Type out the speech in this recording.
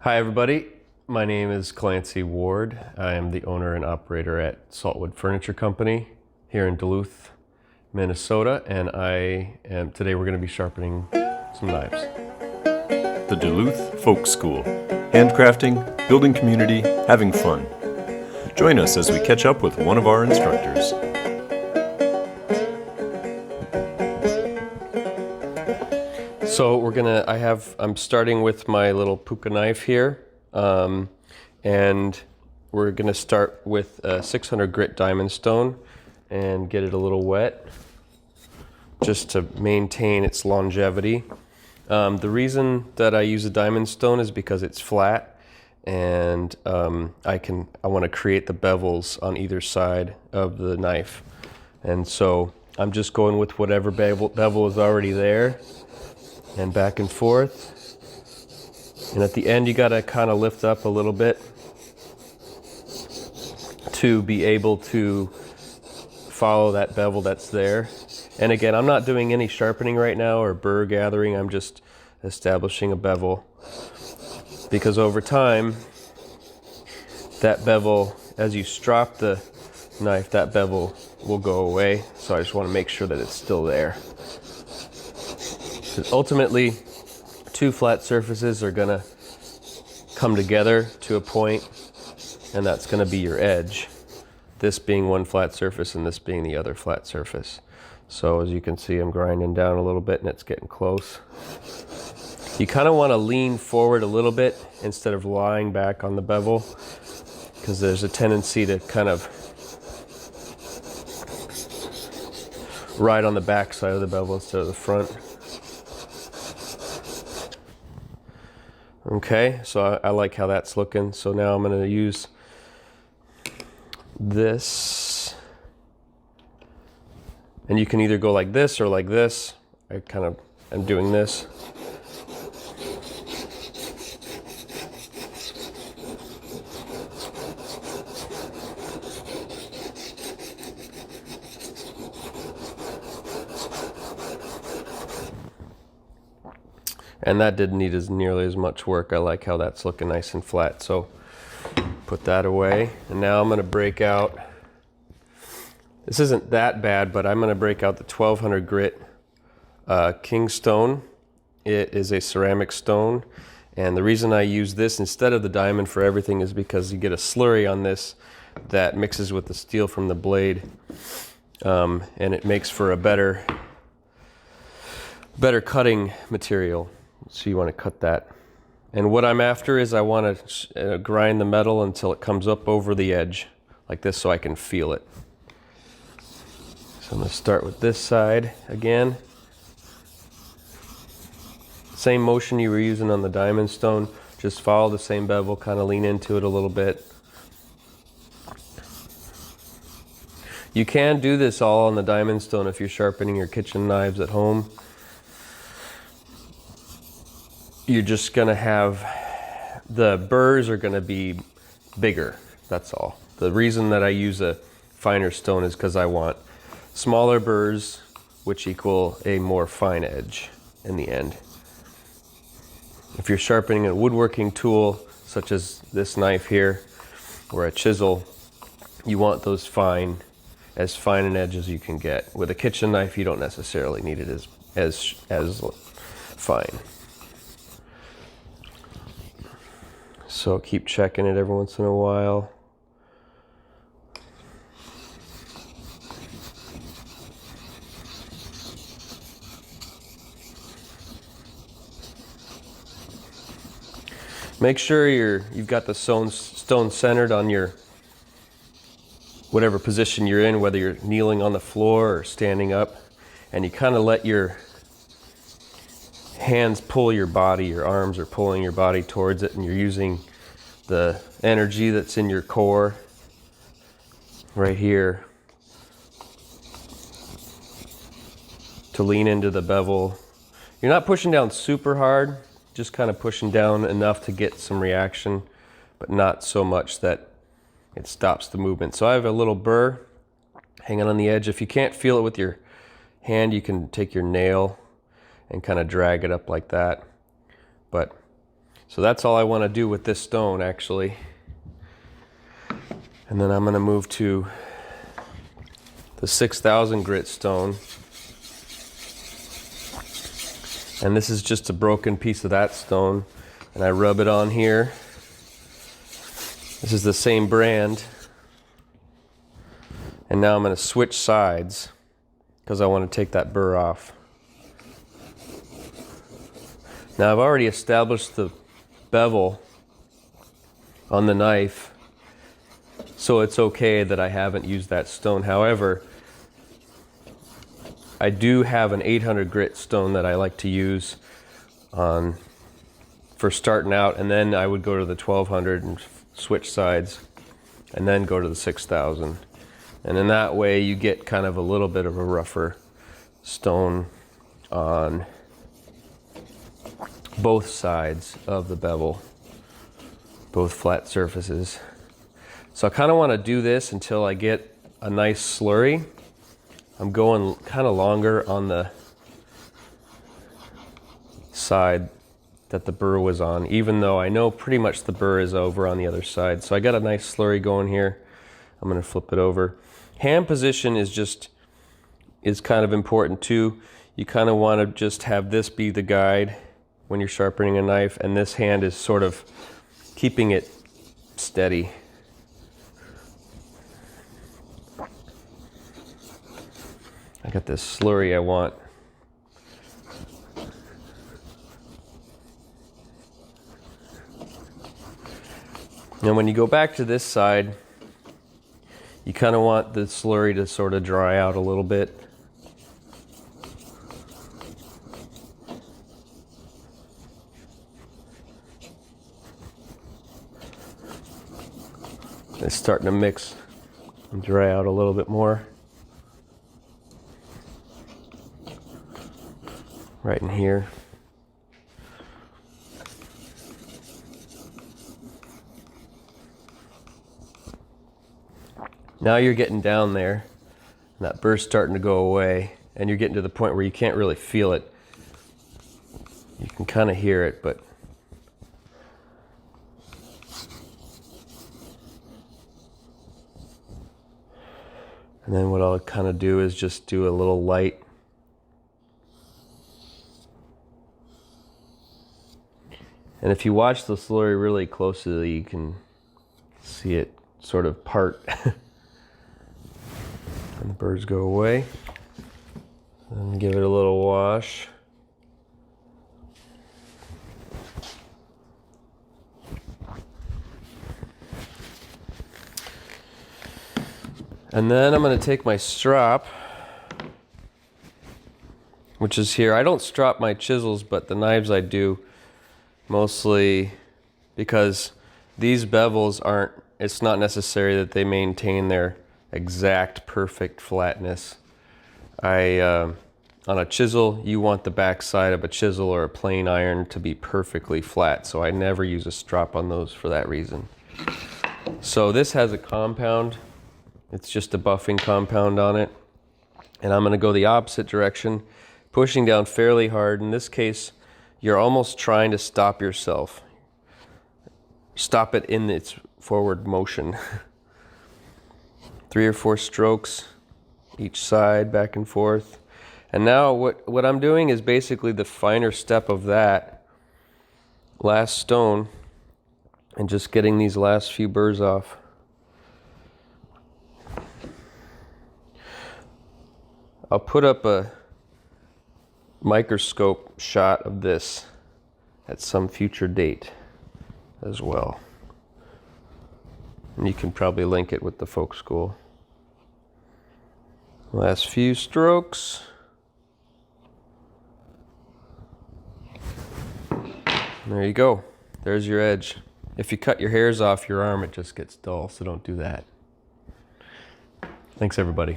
Hi everybody, my name is Clancy Ward. I am the owner and operator at Saltwood Furniture Company here in Duluth, Minnesota, and today we're going to be sharpening some knives. The Duluth Folk School. Handcrafting, building community, having fun. Join us as we catch up with one of our instructors. So I'm starting with my little puka knife here, and we're gonna start with a 600 grit diamond stone and get it a little wet just to maintain its longevity. The reason that I use a diamond stone is because it's flat, and I want to create the bevels on either side of the knife, and so I'm just going with whatever bevel is already there. And back and forth. And at the end, you gotta kind of lift up a little bit to be able to follow that bevel that's there. And again, I'm not doing any sharpening right now or burr gathering. I'm just establishing a bevel, because over time, that bevel, as you strop the knife, that bevel will go away. So I just want to make sure that it's still there. Because ultimately, two flat surfaces are gonna come together to a point, and that's gonna be your edge. This being one flat surface and this being the other flat surface. So as you can see, I'm grinding down a little bit and it's getting close. You kind of want to lean forward a little bit instead of lying back on the bevel, because there's a tendency to kind of ride on the back side of the bevel instead of the front. Okay, so I like how that's looking. So now I'm going to use this, and you can either go like this or like this. I'm doing this. And that didn't need nearly as much work. I like how that's looking nice and flat. So put that away. And now I'm gonna break out, this isn't that bad, but I'm gonna break out the 1200 grit king stone. It is a ceramic stone. And the reason I use this instead of the diamond for everything is because you get a slurry on this that mixes with the steel from the blade. And it makes for a better cutting material. So you want to cut that. And what I'm after is I want to grind the metal until it comes up over the edge like this, so I can feel it. So I'm going to start with this side again. Same motion you were using on the diamond stone. Just follow the same bevel, kind of lean into it a little bit. You can do this all on the diamond stone if you're sharpening your kitchen knives at home. You're just gonna have, the burrs are gonna be bigger, that's all. The reason that I use a finer stone is because I want smaller burrs, which equal a more fine edge in the end. If you're sharpening a woodworking tool, such as this knife here, or a chisel, you want those as fine an edge as you can get. With a kitchen knife, you don't necessarily need it as fine. So keep checking it every once in a while. Make sure you've got the stone centered on your whatever position you're in, whether you're kneeling on the floor or standing up, and you kind of let your hands pull your body, your arms are pulling your body towards it, and you're using the energy that's in your core right here to lean into the bevel. You're not pushing down super hard, just kind of pushing down enough to get some reaction, but not so much that it stops the movement. So I have a little burr hanging on the edge. If you can't feel it with your hand, you can take your nail and kind of drag it up like that. But So that's all I want to do with this stone, actually. And then I'm going to move to the 6,000 grit stone. And this is just a broken piece of that stone. And I rub it on here. This is the same brand. And now I'm going to switch sides because I want to take that burr off. Now I've already established the bevel on the knife, so it's okay that I haven't used that stone. However, I do have an 800 grit stone that I like to use for starting out, and then I would go to the 1200 and switch sides, and then go to the 6000. And in that way you get kind of a little bit of a rougher stone on both sides of the bevel, both flat surfaces. So I kind of want to do this until I get a nice slurry. I'm going kind of longer on the side that the burr was on, even though I know pretty much the burr is over on the other side. So I got a nice slurry going here. I'm going to flip it over. Hand position is kind of important too. You kind of want to just have this be the guide when you're sharpening a knife, and this hand is sort of keeping it steady. I got this slurry I want. And when you go back to this side, you kind of want the slurry to sort of dry out a little bit. It's starting to mix and dry out a little bit more. Right in here. Now you're getting down there, and that burr's starting to go away, and you're getting to the point where you can't really feel it. You can kind of hear it, but and then what I'll kind of do is just do a little light. And if you watch the slurry really closely, you can see it sort of part. And the burrs go away. And give it a little wash. And then I'm going to take my strop, which is here. I don't strop my chisels, but the knives I do, mostly because these bevels aren't, it's not necessary that they maintain their exact perfect flatness. On a chisel, you want the back side of a chisel or a plane iron to be perfectly flat, so I never use a strop on those for that reason. So this has a compound. It's just a buffing compound on it. And I'm going to go the opposite direction, pushing down fairly hard. In this case, you're almost trying to stop yourself. Stop it in its forward motion. 3 or 4 strokes each side, back and forth. And now what I'm doing is basically the finer step of that last stone and just getting these last few burrs off. I'll put up a microscope shot of this at some future date as well. And you can probably link it with the folk school. Last few strokes. There you go. There's your edge. If you cut your hairs off your arm, it just gets dull, so don't do that. Thanks, everybody.